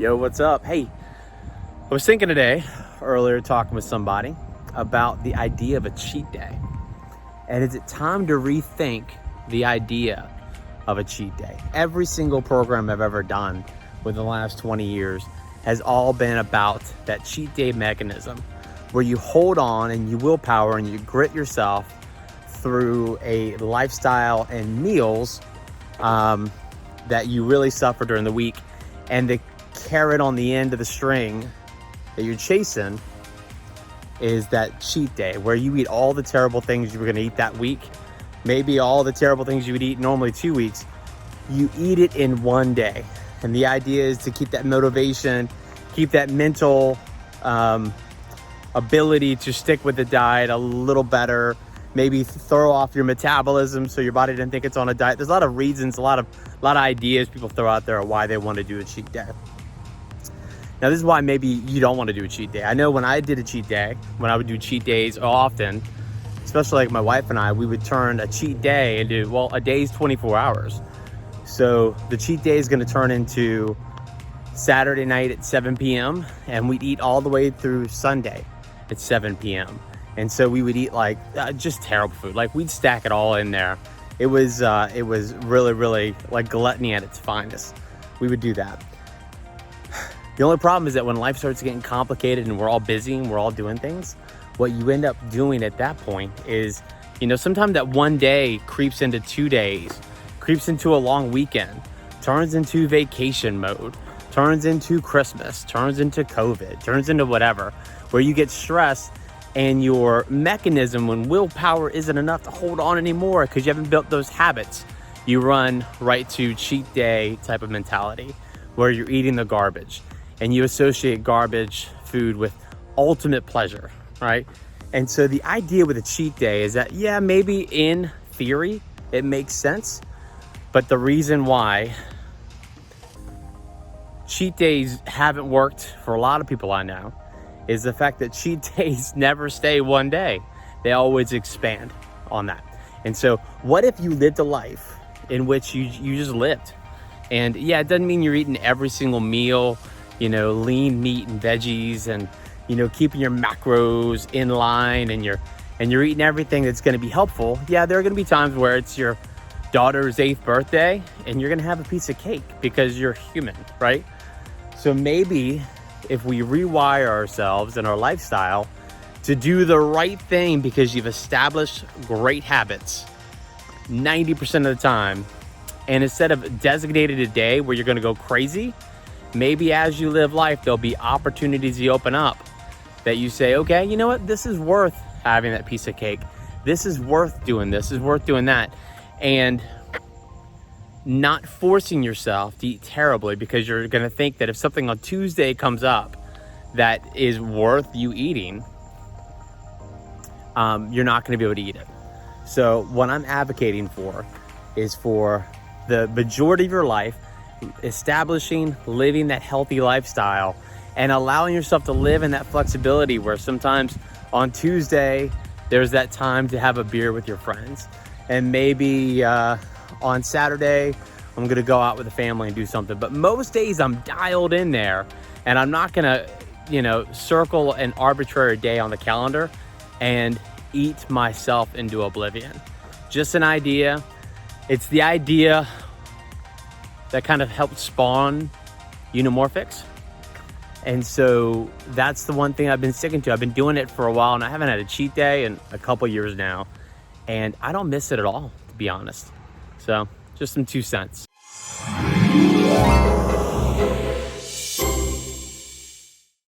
Yo, what's up? Hey, I was thinking today, earlier talking with somebody about the idea of a cheat day. And is it time to rethink the idea of a cheat day? Every single program I've ever done within the last 20 years has all been about that cheat day mechanism where you hold on and you willpower and you grit yourself through a lifestyle and meals that you really suffer during the week. And the carrot on the end of the string that you're chasing is that cheat day where you eat all the terrible things you were going to eat that week, maybe all the terrible things you would eat normally 2 weeks. You eat it in one day. And the idea is to keep that motivation, keep that mental ability to stick with the diet a little better, maybe throw off your metabolism so your body didn't think it's on a diet. There's a lot of reasons, a lot of ideas people throw out there of why they want to do a cheat day. Now, this is why maybe you don't want to do a cheat day. I know when I did a cheat day, when I would do cheat days often, especially like my wife and I, we would turn a cheat day into, well, a day's 24 hours. So the cheat day is going to turn into Saturday night at 7 p.m. and we'd eat all the way through Sunday at 7 p.m. And so we would eat like just terrible food. Like we'd stack it all in there. It was really, really like gluttony at its finest. We would do that. The only problem is that when life starts getting complicated and we're all busy and we're all doing things, what you end up doing at that point is, sometimes that one day creeps into 2 days, creeps into a long weekend, turns into vacation mode, turns into Christmas, turns into COVID, turns into whatever, where you get stressed and your mechanism when willpower isn't enough to hold on anymore because you haven't built those habits. You run right to cheat day type of mentality where you're eating the garbage. And you associate garbage food with ultimate pleasure, right? And so the idea with a cheat day is that, yeah, maybe in theory, it makes sense. But the reason why cheat days haven't worked for a lot of people I know is the fact that cheat days never stay one day. They always expand on that. And so what if you lived a life in which you just lived? And yeah, it doesn't mean you're eating every single meal, lean meat and veggies and, keeping your macros in line and you're eating everything that's going to be helpful. Yeah, there are going to be times where it's your daughter's 8th birthday and you're going to have a piece of cake because you're human, right? So maybe if we rewire ourselves and our lifestyle to do the right thing because you've established great habits 90% of the time, and instead of designated a day where you're going to go crazy, maybe as you live life, there'll be opportunities you open up that you say, okay, you know what? This is worth having that piece of cake. This is worth doing this. This is worth doing that. And not forcing yourself to eat terribly because you're going to think that if something on Tuesday comes up that is worth you eating, you're not going to be able to eat it. So what I'm advocating for is for the majority of your life, establishing, living that healthy lifestyle and allowing yourself to live in that flexibility where sometimes on Tuesday, there's that time to have a beer with your friends. And maybe on Saturday, I'm gonna go out with the family and do something. But most days I'm dialed in there and I'm not gonna, circle an arbitrary day on the calendar and eat myself into oblivion. Just an idea. It's the idea that kind of helped spawn Unimorphix. And so that's the one thing I've been sticking to. I've been doing it for a while and I haven't had a cheat day in a couple years now. And I don't miss it at all, to be honest. So just some 2 cents.